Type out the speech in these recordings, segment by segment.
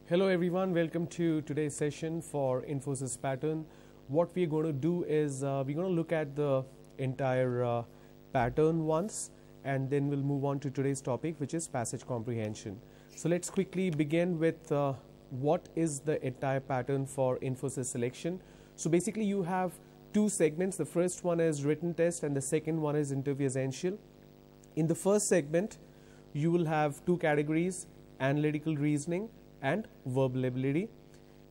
Hello everyone, welcome to today's session for Infosys pattern. What we're going to do is we're going to look at the entire pattern once, and then we'll move on to today's topic, which is passage comprehension. So let's quickly begin with what is the entire pattern for Infosys selection. So basically you have two segments. The first one is written test and the second one is interview essential. In the first segment you will have two categories: analytical reasoning and verbal ability.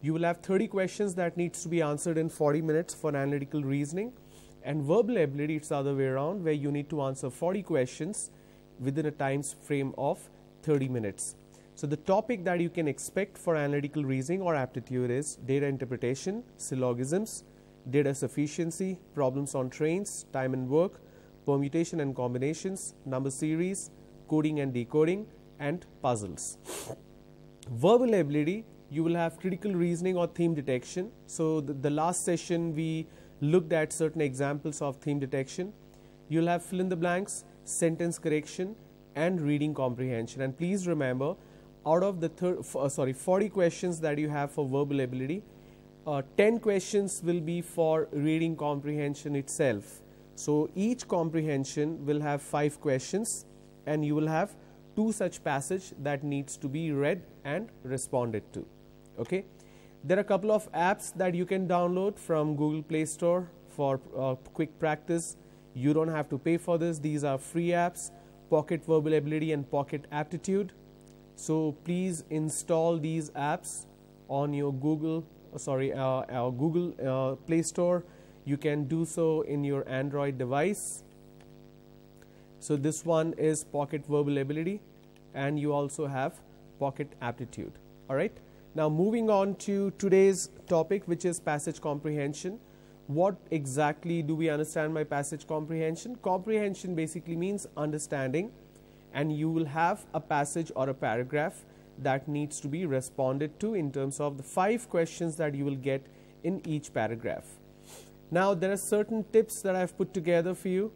You will have 30 questions that needs to be answered in 40 minutes for analytical reasoning, and verbal ability, it's the other way around, where you need to answer 40 questions within a time frame of 30 minutes. So the topic that you can expect for analytical reasoning or aptitude is data interpretation, syllogisms, data sufficiency, problems on trains, time and work, permutation and combinations, number series, coding and decoding, and puzzles. Verbal ability, you will have critical reasoning or theme detection. So the last session we looked at certain examples of theme detection. You'll have fill in the blanks, sentence correction, and reading comprehension. And please remember, out of the 40 questions that you have for verbal ability, 10 questions will be for reading comprehension itself. So each comprehension will have 5 questions, and you will have 2 such passage that needs to be read and responded to. Okay, there are a couple of apps that you can download from Google Play Store for quick practice. You don't have to pay for this. These are free apps: Pocket Verbal Ability and Pocket Aptitude. So please install these apps on your Google Play Store. You can do so in your Android device. So this one is Pocket Verbal Ability, and you also have Pocket Aptitude. All right. Now moving on to today's topic, which is passage comprehension. What exactly do we understand by passage comprehension? Comprehension basically means understanding, and you will have a passage or a paragraph that needs to be responded to in terms of the 5 questions that you will get in each paragraph. Now there are certain tips that I've put together for you.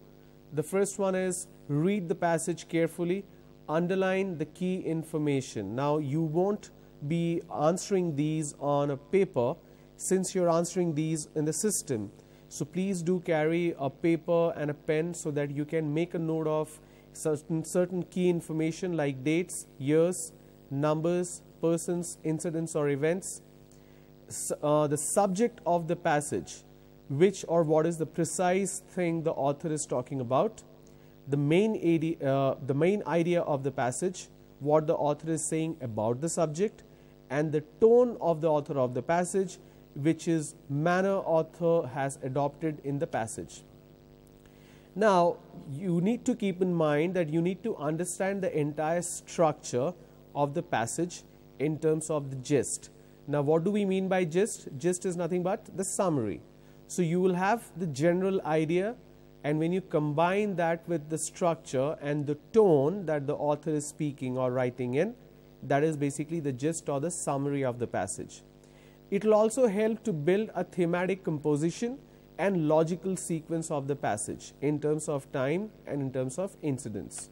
The first one is read the passage carefully, underline the key information. Now you won't be answering these on a paper since you're answering these in the system. So please do carry a paper and a pen so that you can make a note of certain key information like dates, years, numbers, persons, incidents or events, the subject of the passage, which or what is the precise thing the author is talking about, the main idea of the passage, what the author is saying about the subject, and the tone of the author of the passage, which is manner author has adopted in the passage. Now you need to keep in mind that you need to understand the entire structure of the passage in terms of the gist. Now what do we mean by gist? Gist is nothing but the summary. So you will have the general idea, and when you combine that with the structure and the tone that the author is speaking or writing in, that is basically the gist or the summary of the passage. It will also help to build a thematic composition and logical sequence of the passage in terms of time and in terms of incidents.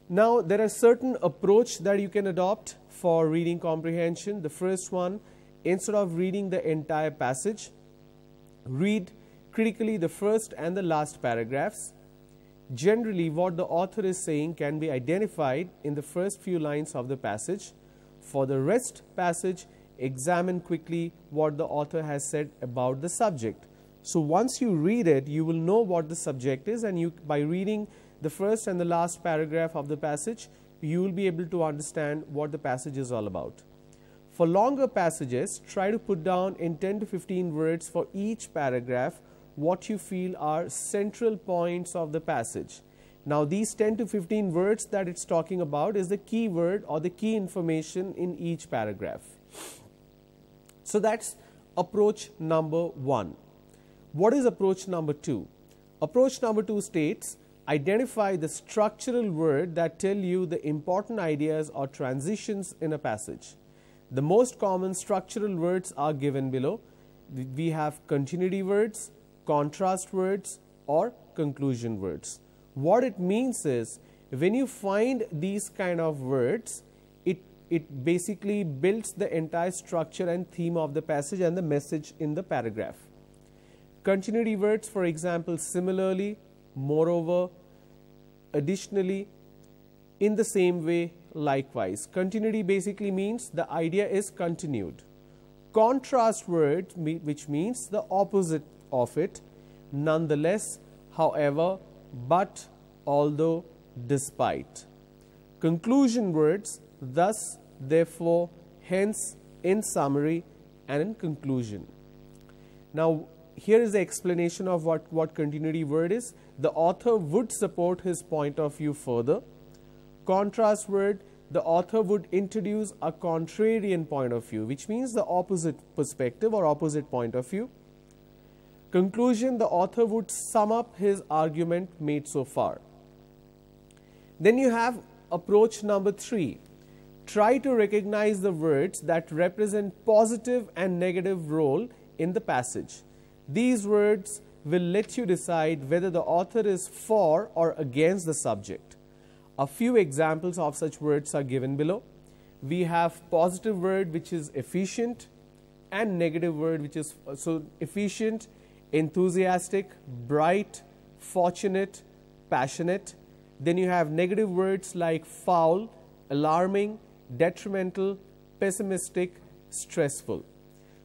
Now there are certain approach that you can adopt for reading comprehension. The first one, instead of reading the entire passage, read critically the first and the last paragraphs. Generally, what the author is saying can be identified in the first few lines of the passage. For the rest passage, examine quickly what the author has said about the subject. So once you read it, you will know what the subject is, and by reading the first and the last paragraph of the passage, you will be able to understand what the passage is all about. For longer passages, try to put down in 10 to 15 words for each paragraph what you feel are central points of the passage. Now these 10 to 15 words that it's talking about is the key word or the key information in each paragraph. So that's approach number 1. What is approach number 2? Approach number 2 states, identify the structural word that tell you the important ideas or transitions in a passage. The most common structural words are given below. We have continuity words, contrast words, or conclusion words. What it means is, when you find these kind of words, it it basically builds the entire structure and theme of the passage and the message in the paragraph. Continuity words, for example, similarly, moreover, additionally, in the same way, likewise. Continuity basically means the idea is continued. Contrast word, which means the opposite of it, nonetheless, however, but, although, despite. Conclusion words, thus, therefore, hence, in summary, and in conclusion. Now, here is the explanation of what continuity word is. The author would support his point of view further. Contrast word, the author would introduce a contrarian point of view, which means the opposite perspective or opposite point of view. Conclusion, the author would sum up his argument made so far. Then you have approach number 3. Try to recognize the words that represent positive and negative role in the passage. These words will let you decide whether the author is for or against the subject. A few examples of such words are given below. We have positive word, which is efficient, and negative word, which is efficient, enthusiastic, bright, fortunate, passionate. Then you have negative words like foul, alarming, detrimental, pessimistic, stressful.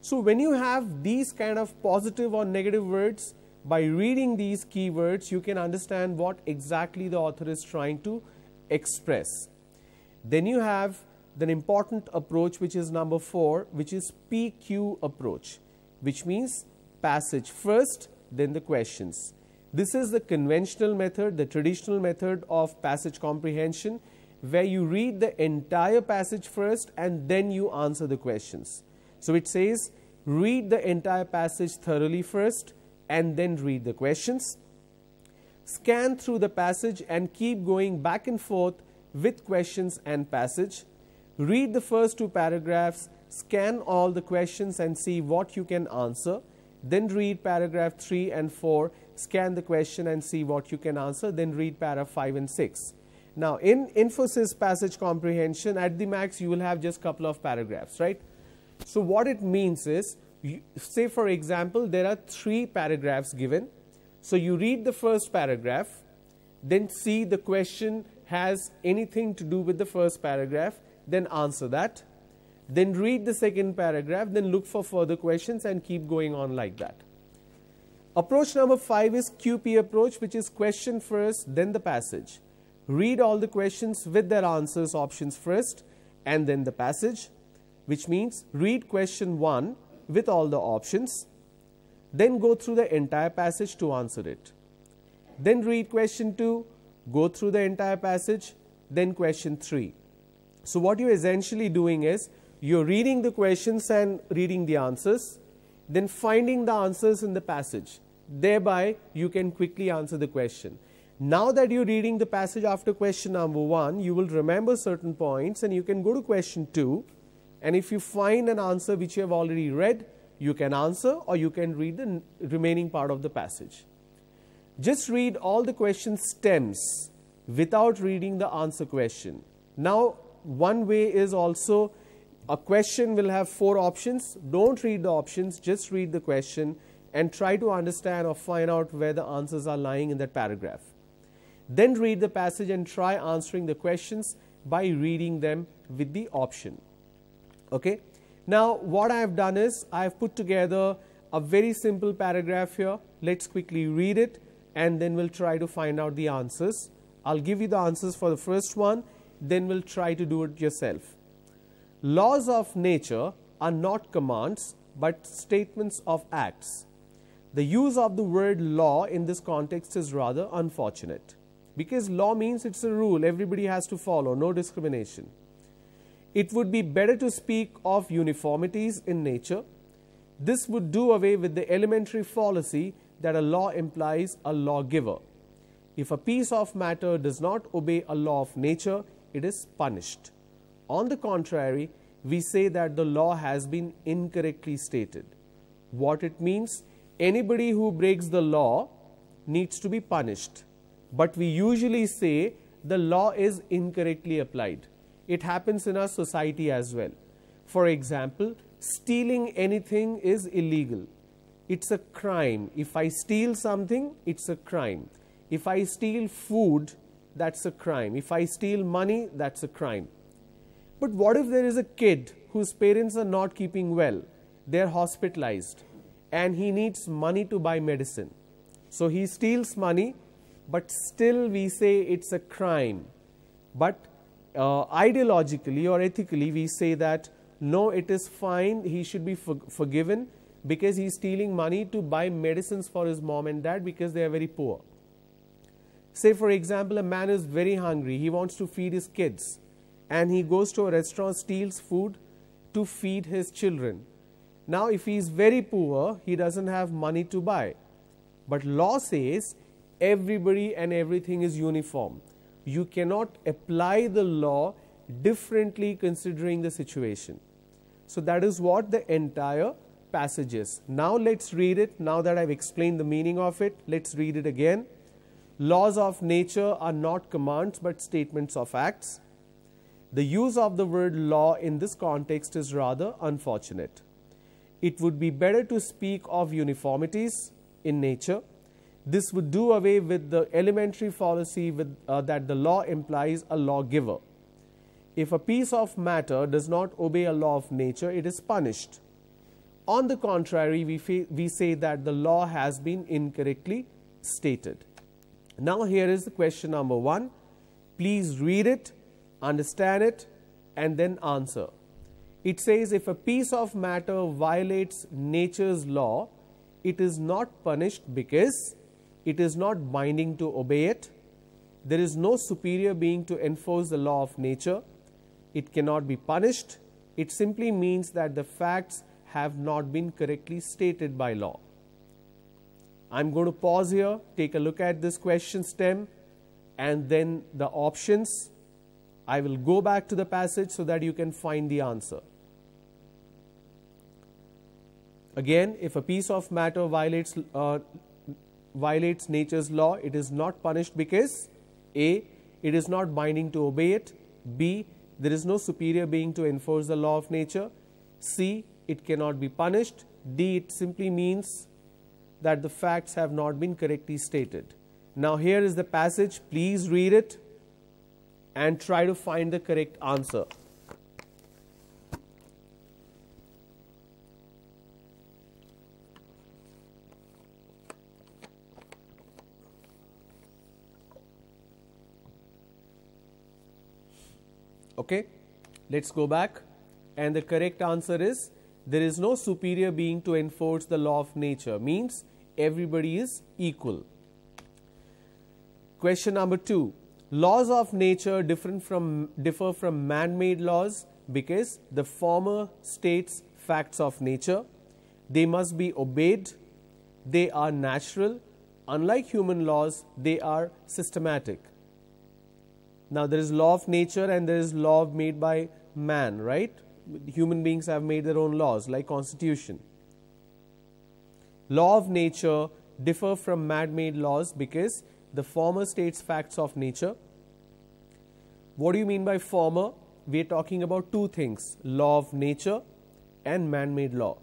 So when you have these kind of positive or negative words, by reading these keywords, you can understand what exactly the author is trying to express. Then you have the important approach, which is number 4, which is PQ approach, which means passage first, then the questions. This is the conventional method, the traditional method of passage comprehension, where you read the entire passage first and then you answer the questions. So it says, read the entire passage thoroughly first and then read the questions. Scan through the passage and keep going back and forth with questions and passage. Read the first 2 paragraphs, scan all the questions and see what you can answer. Then read paragraph 3 and 4, scan the question and see what you can answer. Then read paragraph 5 and 6. Now, in Infosys passage comprehension, at the max, you will have just a couple of paragraphs, right? So what it means is, say for example, there are 3 paragraphs given. So you read the first paragraph, then see the question has anything to do with the first paragraph, then answer that. Then read the second paragraph, then look for further questions and keep going on like that. Approach number 5 is QP approach, which is question first, then the passage. Read all the questions with their answers options first and then the passage, which means read question 1 with all the options, then go through the entire passage to answer it. Then read question 2, go through the entire passage, then question 3. So what you're essentially doing is, you're reading the questions and reading the answers, then finding the answers in the passage. Thereby, you can quickly answer the question. Now that you're reading the passage after question number 1, you will remember certain points and you can go to question 2. And if you find an answer which you have already read, you can answer or you can read the remaining part of the passage. Just read all the question stems without reading the answer question. Now, one way is also, a question will have 4 options. Don't read the options, just read the question and try to understand or find out where the answers are lying in that paragraph. Then read the passage and try answering the questions by reading them with the option. Okay. Now, what I have done is, I have put together a very simple paragraph here. Let's quickly read it and then we'll try to find out the answers. I'll give you the answers for the first one, then we'll try to do it yourself. Laws of nature are not commands but statements of acts. The use of the word law in this context is rather unfortunate, because law means it's a rule everybody has to follow, no discrimination. It would be better to speak of uniformities in nature. This would do away with the elementary fallacy that a law implies a lawgiver. If a piece of matter does not obey a law of nature, it is punished. On the contrary, we say that the law has been incorrectly stated. What it means, anybody who breaks the law needs to be punished. But we usually say the law is incorrectly applied. It happens in our society as well. For example, stealing anything is illegal. It's a crime. If I steal something, it's a crime. If I steal food, that's a crime. If I steal money, that's a crime. But what if there is a kid whose parents are not keeping well? They're hospitalized and he needs money to buy medicine. So he steals money, but still we say it's a crime. But ideologically or ethically we say that no, it is fine, he should be forgiven because he's stealing money to buy medicines for his mom and dad because they are very poor. Say for example, a man is very hungry, he wants to feed his kids and he goes to a restaurant, steals food to feed his children. Now if he is very poor, he doesn't have money to buy. But law says everybody and everything is uniform. You cannot apply the law differently considering the situation. So that is what the entire passage is. Now let's read it. Now that I've explained the meaning of it, let's read it again. Laws of nature are not commands but statements of acts. The use of the word law in this context is rather unfortunate. It would be better to speak of uniformities in nature. This would do away with the elementary fallacy that the law implies a lawgiver. If a piece of matter does not obey a law of nature, it is punished. On the contrary, we say that the law has been incorrectly stated. Now here is the question number 1. Please read it, understand it, and then answer. It says if a piece of matter violates nature's law, it is not punished because it is not binding to obey it. There is no superior being to enforce the law of nature. It cannot be punished. It simply means that the facts have not been correctly stated by law. I'm going to pause here, take a look at this question stem and then the options. I will go back to the passage so that you can find the answer. Again, if a piece of matter violates nature's law, it is not punished because A, it is not binding to obey it. B, there is no superior being to enforce the law of nature. C, it cannot be punished. D, it simply means that the facts have not been correctly stated. Now here is the passage. Please read it and try to find the correct answer. Okay, let's go back, and the correct answer is there is no superior being to enforce the law of nature, means everybody is equal. Question number 2. Laws of nature differ from man-made laws because the former states facts of nature. They must be obeyed. They are natural. Unlike human laws, they are systematic. Now there is law of nature and there is law made by man, right? Human beings have made their own laws like constitution. Law of nature differ from man-made laws because the former states facts of nature. What do you mean by former? We are talking about two things, law of nature and man-made law.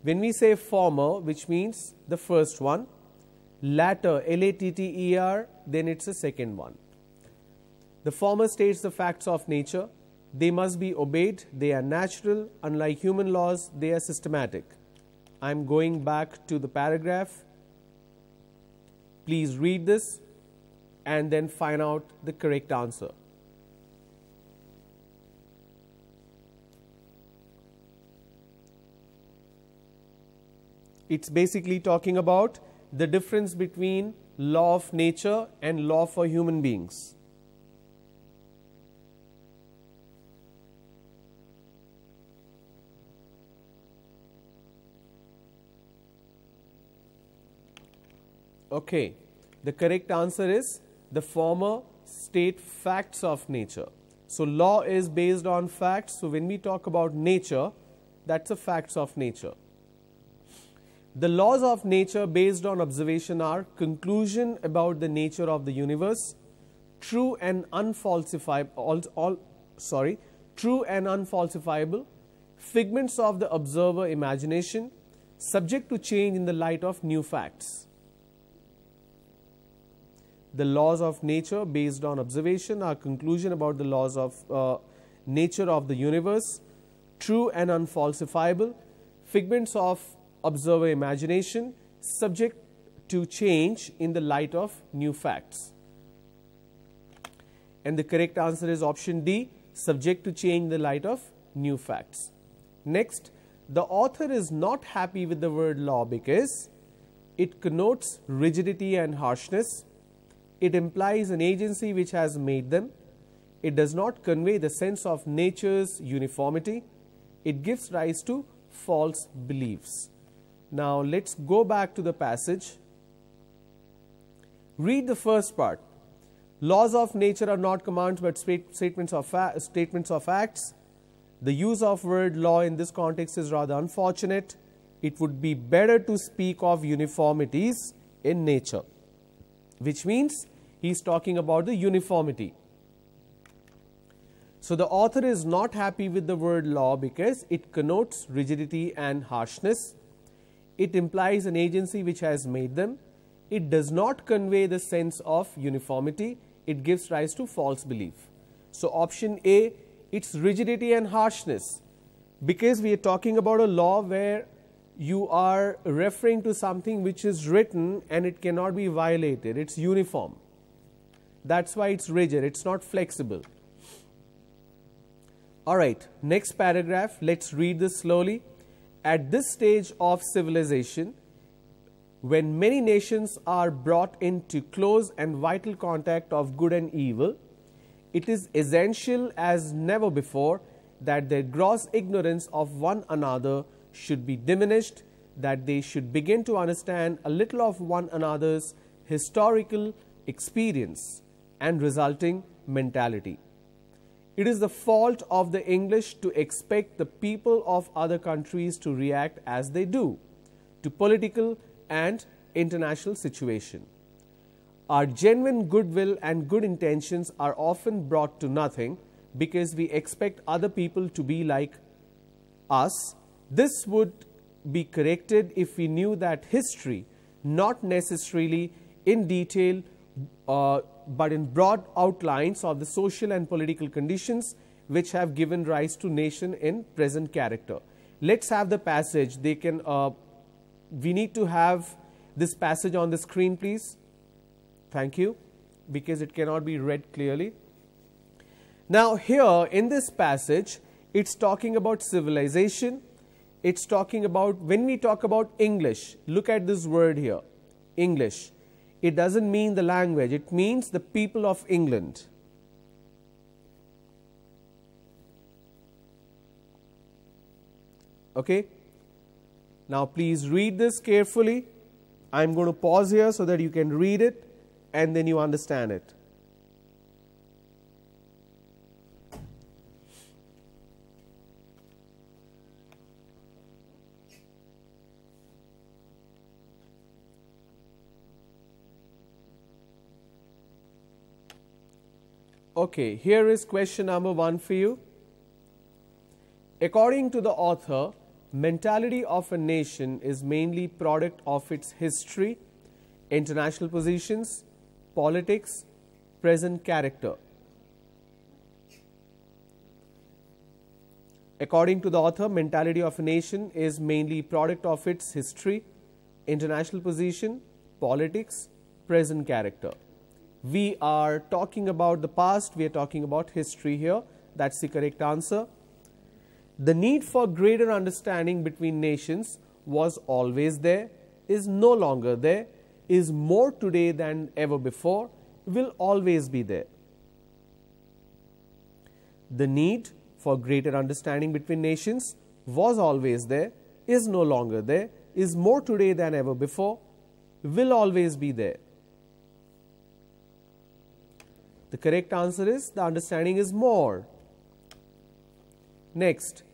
When we say former, which means the first one, latter, L-A-T-T-E-R, then it's the second one. The former states the facts of nature. They must be obeyed. They are natural. Unlike human laws, they are systematic. I'm going back to the paragraph. Please read this and then find out the correct answer. It's basically talking about the difference between law of nature and law for human beings. Okay, the correct answer is the former state facts of nature. So law is based on facts. So when we talk about nature, that's the facts of nature. The laws of nature based on observation are conclusion about the nature of the universe, true and unfalsifiable, true and unfalsifiable, figments of the observer imagination, subject to change in the light of new facts. The laws of nature based on observation are conclusion about the laws of nature of the universe, true and unfalsifiable, figments of observer imagination, subject to change in the light of new facts. And the correct answer is option D, subject to change in the light of new facts. Next, the author is not happy with the word law because it connotes rigidity and harshness. It implies an agency which has made them. It does not convey the sense of nature's uniformity. It gives rise to false beliefs. Now, let's go back to the passage. Read the first part. Laws of nature are not commands but statements of facts. The use of word law in this context is rather unfortunate. It would be better to speak of uniformities in nature, which means he is talking about the uniformity. So, the author is not happy with the word law because it connotes rigidity and harshness. It implies an agency which has made them. It does not convey the sense of uniformity. It gives rise to false belief. So, option A, it's rigidity and harshness, because we are talking about a law where you are referring to something which is written and it cannot be violated. It's uniform. That's why it's rigid. It's not flexible. All right, next paragraph. Let's read this slowly. At this stage of civilization, when many nations are brought into close and vital contact of good and evil, it is essential as never before that their gross ignorance of one another should be diminished, that they should begin to understand a little of one another's historical experience and resulting mentality. It is the fault of the English to expect the people of other countries to react as they do to political and international situation. Our genuine goodwill and good intentions are often brought to nothing because we expect other people to be like us. This would be corrected if we knew that history, not necessarily in detail but in broad outlines of the social and political conditions which have given rise to nation in present character. Let's have the passage. We need to have this passage on the screen, please. Thank you, because it cannot be read clearly. Now, here in this passage, it's talking about civilization. It's talking about, when we talk about English, look at this word here, English. It doesn't mean the language, it means the people of England. Okay? Now, please read this carefully. I'm going to pause here so that you can read it and then you understand it. Okay, here is question number 1 for you. According to the author, mentality of a nation is mainly product of its history, international positions, politics, present character. According to the author, mentality of a nation is mainly product of its history, international position, politics, present character. We are talking about the past, we are talking about history here. That's the correct answer. The need for greater understanding between nations was always there, is no longer there, is more today than ever before, will always be there. The need for greater understanding between nations was always there, is no longer there, is more today than ever before, will always be there. The correct answer is the understanding is more. Next,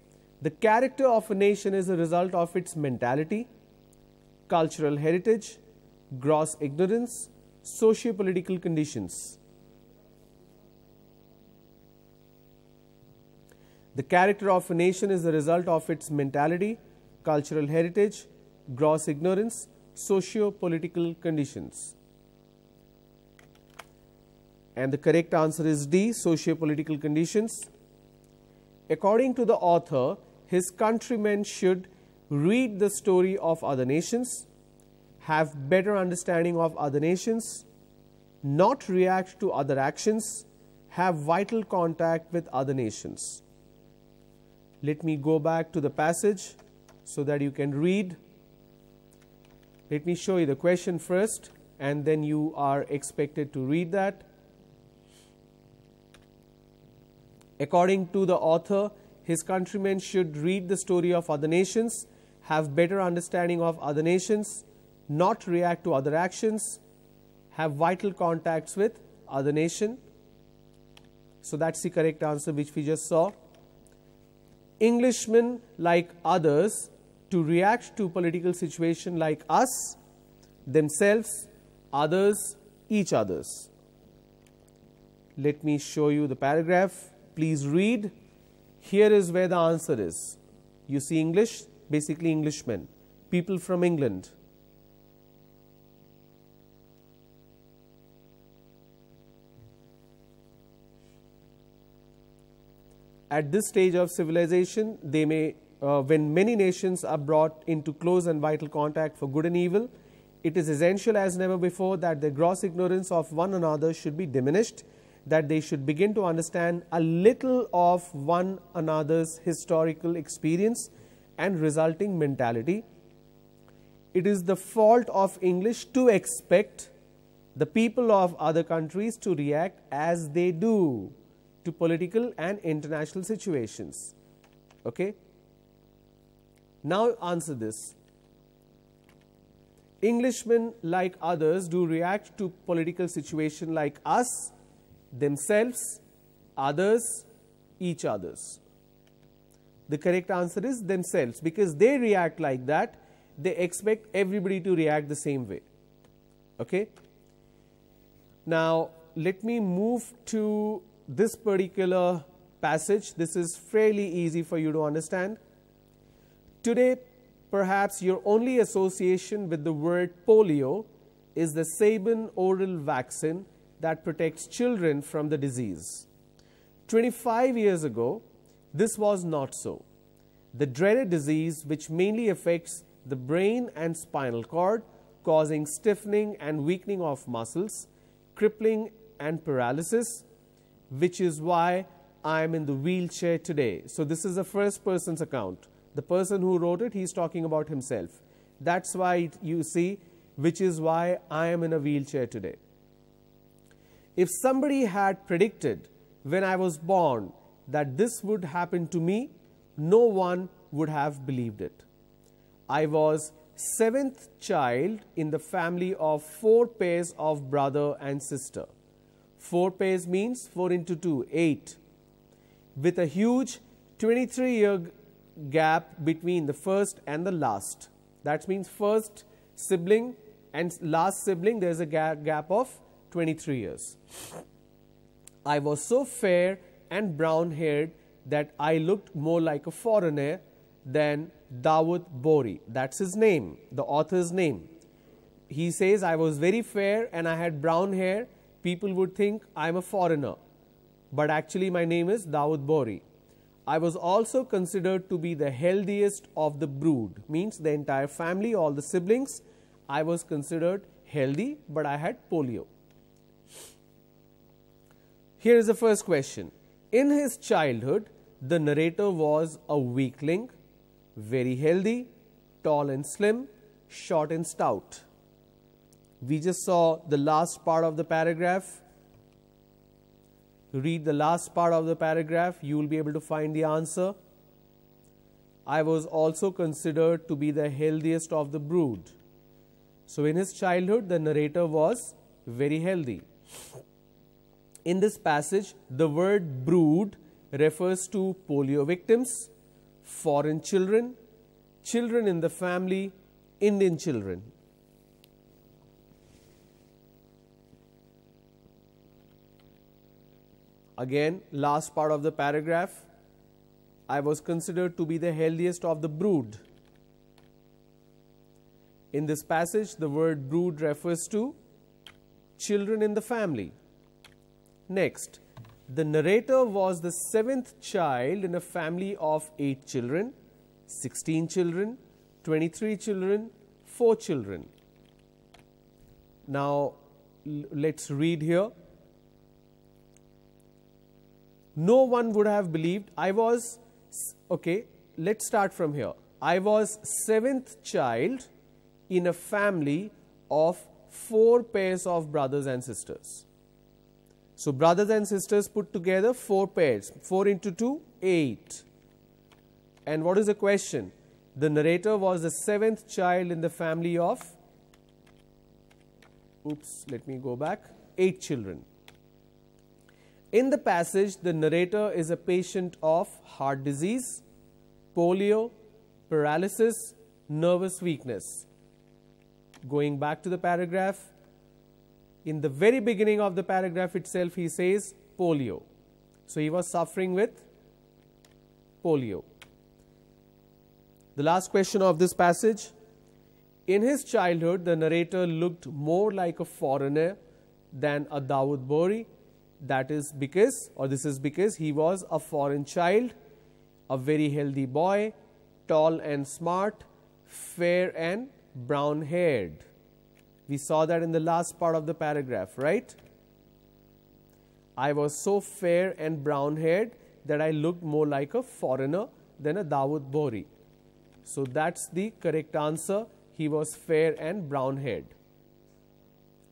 the character of a nation is a result of its mentality, cultural heritage, gross ignorance, socio-political conditions. The character of a nation is the result of its mentality, cultural heritage, gross ignorance, socio-political conditions. And the correct answer is D, socio-political conditions. According to the author, his countrymen should read the story of other nations, have better understanding of other nations, not react to other actions, have vital contact with other nations. Let me go back to the passage so that you can read. Let me show you the question first, and then you are expected to read that. According to the author, his countrymen should read the story of other nations, have better understanding of other nations, not react to other actions, have vital contacts with other nation. So that's the correct answer which we just saw. Englishmen, like others, to react to political situation like us, themselves, others, each others. Let me show you the paragraph. Please read. Here is where the answer is. You see English, basically Englishmen, people from England. At this stage of civilization, they may, when many nations are brought into close and vital contact for good and evil, it is essential as never before that the gross ignorance of one another should be diminished, that they should begin to understand a little of one another's historical experience and resulting mentality. It is the fault of English to expect the people of other countries to react as they do to political and international situations. Okay? Now answer this. Englishmen, like others, do react to political situation like us, themselves, others, each others. The correct answer is themselves, because they react like that, they expect everybody to react the same way. Okay? Now let me move to this particular passage. This is fairly easy for you to understand. Today, perhaps your only association with the word polio is the Sabin oral vaccine that protects children from the disease. 25 years ago, this was not so. The dreaded disease, which mainly affects the brain and spinal cord, causing stiffening and weakening of muscles, crippling and paralysis, which is why I am in the wheelchair today. So this is a first person's account. The person who wrote it, he's talking about himself. That's why you see, which is why I am in a wheelchair today. If somebody had predicted when I was born that this would happen to me, no one would have believed it. I was 7th child in the family of 4 pairs of brother and sister. 4 pairs means 4 into 2, 8. With a huge 23-year gap between the first and the last. That means first sibling and last sibling, there is a gap of 23 years. I was so fair and brown-haired that I looked more like a foreigner than Dawood Bori. That's his name, the author's name. He says, I was very fair and I had brown hair. People would think I'm a foreigner. But actually my name is Dawood Bori. I was also considered to be the healthiest of the brood. Means the entire family, all the siblings, I was considered healthy, but I had polio. Here is the first question. In his childhood, the narrator was a weakling, very healthy, tall and slim, short and stout. We just saw the last part of the paragraph. Read the last part of the paragraph, you will be able to find the answer. I was also considered to be the healthiest of the brood. So in his childhood, the narrator was very healthy. In this passage, the word brood refers to polio victims, foreign children, children in the family, Indian children. Again, last part of the paragraph. I was considered to be the healthiest of the brood. In this passage, the word brood refers to children in the family. Next, the narrator was the seventh child in a family of 8 children, 16 children, 23 children, 4 children. Now, let's read here. No one would have believed I was, okay, let's start from here. I was 7th child in a family of 4 pairs of brothers and sisters. So, brothers and sisters put together 4 pairs, 4 into 2, 8. And what is the question? The narrator was the 7th child in the family of, let me go back, 8 children. In the passage, the narrator is a patient of heart disease, polio, paralysis, nervous weakness. Going back to the paragraph, in the very beginning of the paragraph itself, he says polio. So, he was suffering with polio. The last question of this passage, in his childhood, the narrator looked more like a foreigner than a Dawood Bori. That is because, or this is because, he was a foreign child, a very healthy boy, tall and smart, fair and brown haired. We saw that in the last part of the paragraph, right? I was so fair and brown haired that I looked more like a foreigner than a Dawood Bori. So that's the correct answer. He was fair and brown haired.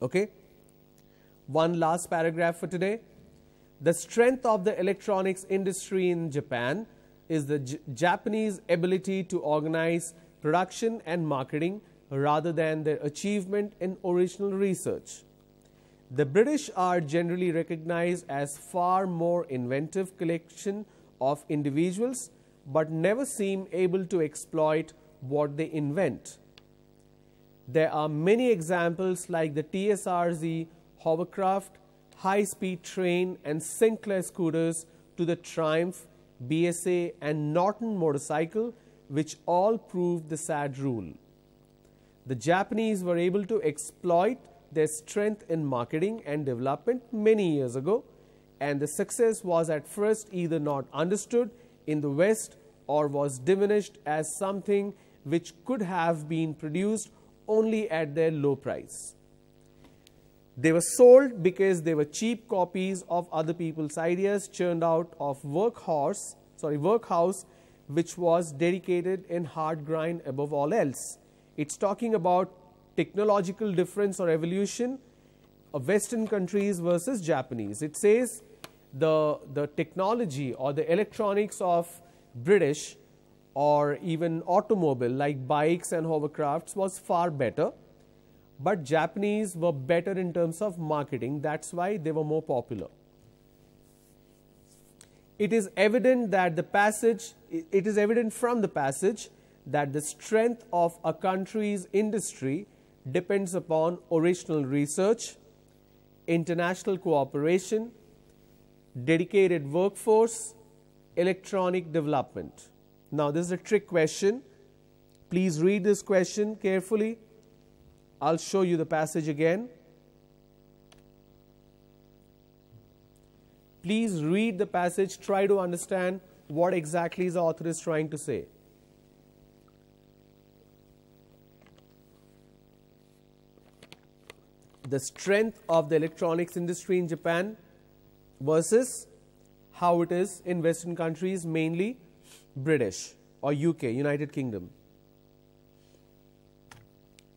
Okay. One last paragraph for today. The strength of the electronics industry in Japan is the Japanese ability to organize production and marketing rather than their achievement in original research. The British are generally recognized as far more inventive collection of individuals, but never seem able to exploit what they invent. There are many examples like the TSRZ hovercraft, high-speed train and Sinclair scooters to the Triumph, BSA and Norton motorcycle, which all proved the sad rule. The Japanese were able to exploit their strength in marketing and development many years ago, and the success was at first either not understood in the West or was diminished as something which could have been produced only at their low price. They were sold because they were cheap copies of other people's ideas churned out of workhouse, which was dedicated in hard grind above all else. It's talking about technological difference or evolution of Western countries versus Japanese. It says the technology or the electronics of British or even automobile like bikes and hovercrafts was far better, but Japanese were better in terms of marketing. That's why they were more popular. It is evident that from the passage that the strength of a country's industry depends upon original research, international cooperation, dedicated workforce, electronic development. Now, this is a trick question. Please read this question carefully. I'll show you the passage again. Please read the passage, try to understand what exactly the author is trying to say. The strength of the electronics industry in Japan versus how it is in Western countries, mainly British or UK, United Kingdom.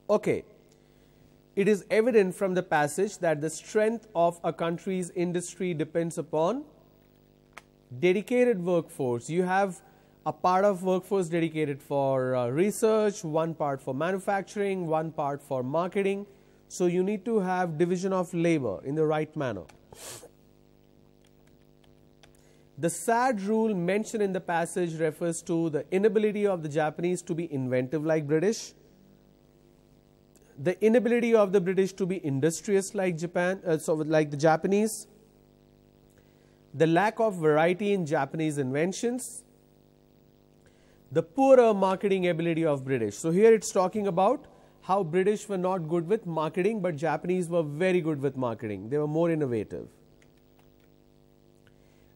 Okay. It is evident from the passage that the strength of a country's industry depends upon dedicated workforce. You have a part of workforce dedicated for research, one part for manufacturing, one part for marketing. So you need to have division of labor in the right manner. The sad rule mentioned in the passage refers to the inability of the Japanese to be inventive like British, the inability of the British to be industrious like like the Japanese, the lack of variety in Japanese inventions, The poorer marketing ability of British. So here it's talking about how British were not good with marketing, but Japanese were very good with marketing. They were more innovative.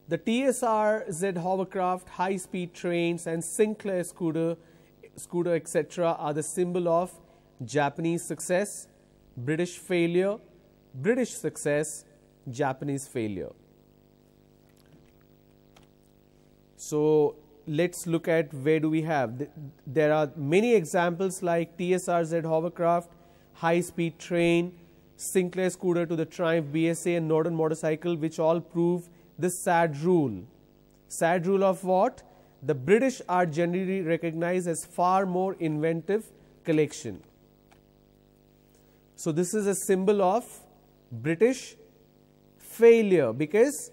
The TSR Z hovercraft, high-speed trains, and Sinclair scooter, etc. are the symbol of Japanese success, British failure, British success, Japanese failure. So let's look at where do we have. There are many examples like TSR Z hovercraft, high-speed train, Sinclair scooter to the Triumph BSA, and Northern motorcycle, which all prove the sad rule. Sad rule of what? The British are generally recognized as far more inventive collection. So this is a symbol of British failure because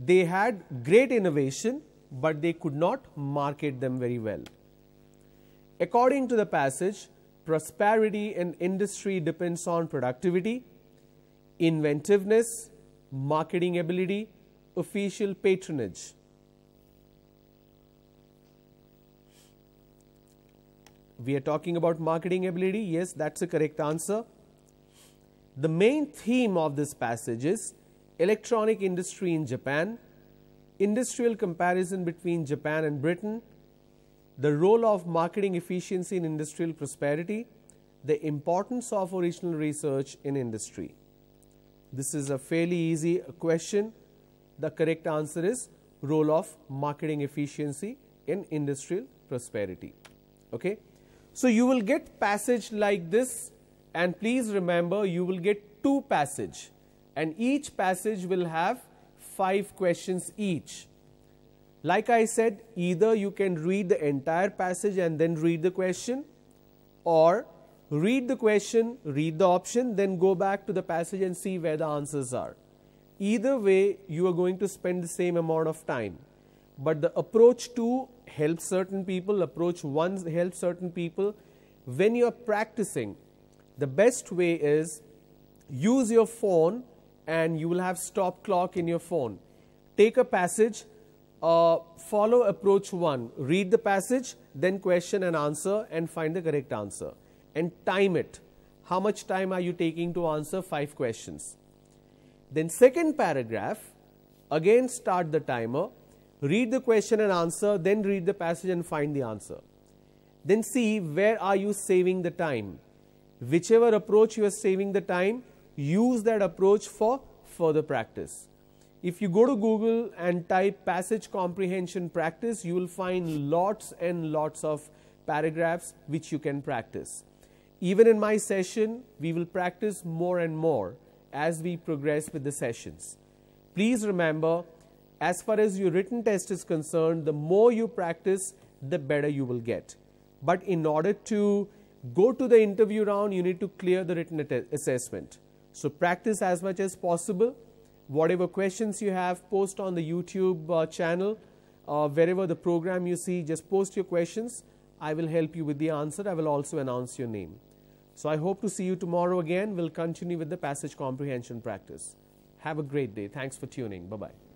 they had great innovation, but they could not market them very well. According to the passage, prosperity in industry depends on productivity, inventiveness, marketing ability, official patronage. We are talking about marketing ability. Yes, that's a correct answer. The main theme of this passage is electronic industry in Japan, industrial comparison between Japan and Britain, the role of marketing efficiency in industrial prosperity, the importance of original research in industry. This is a fairly easy question. The correct answer is role of marketing efficiency in industrial prosperity. Okay. So you will get passage like this, and please remember you will get 2 passage, and each passage will have 5 questions each. Like I said, either you can read the entire passage and then read the question, or read the question, read the option, then go back to the passage and see where the answers are. Either way, you are going to spend the same amount of time. But the approach 2 helps certain people, approach 1 helps certain people. When you are practicing, the best way is use your phone, and you will have stop clock in your phone. Take a passage, follow approach 1, read the passage, then question and answer and find the correct answer. And time it. How much time are you taking to answer 5 questions? Then second paragraph, again start the timer, read the question and answer, then read the passage and find the answer. Then see where are you saving the time. Whichever approach you are saving the time, use that approach for further practice. If you go to Google and type passage comprehension practice, you will find lots and lots of paragraphs which you can practice. Even in my session, we will practice more and more as we progress with the sessions. Please remember, as far as your written test is concerned, the more you practice, the better you will get. But in order to go to the interview round, you need to clear the written assessment. So practice as much as possible. Whatever questions you have, post on the YouTube channel. Wherever the program you see, just post your questions. I will help you with the answer. I will also announce your name. So I hope to see you tomorrow again. We'll continue with the passage comprehension practice. Have a great day. Thanks for tuning. Bye-bye.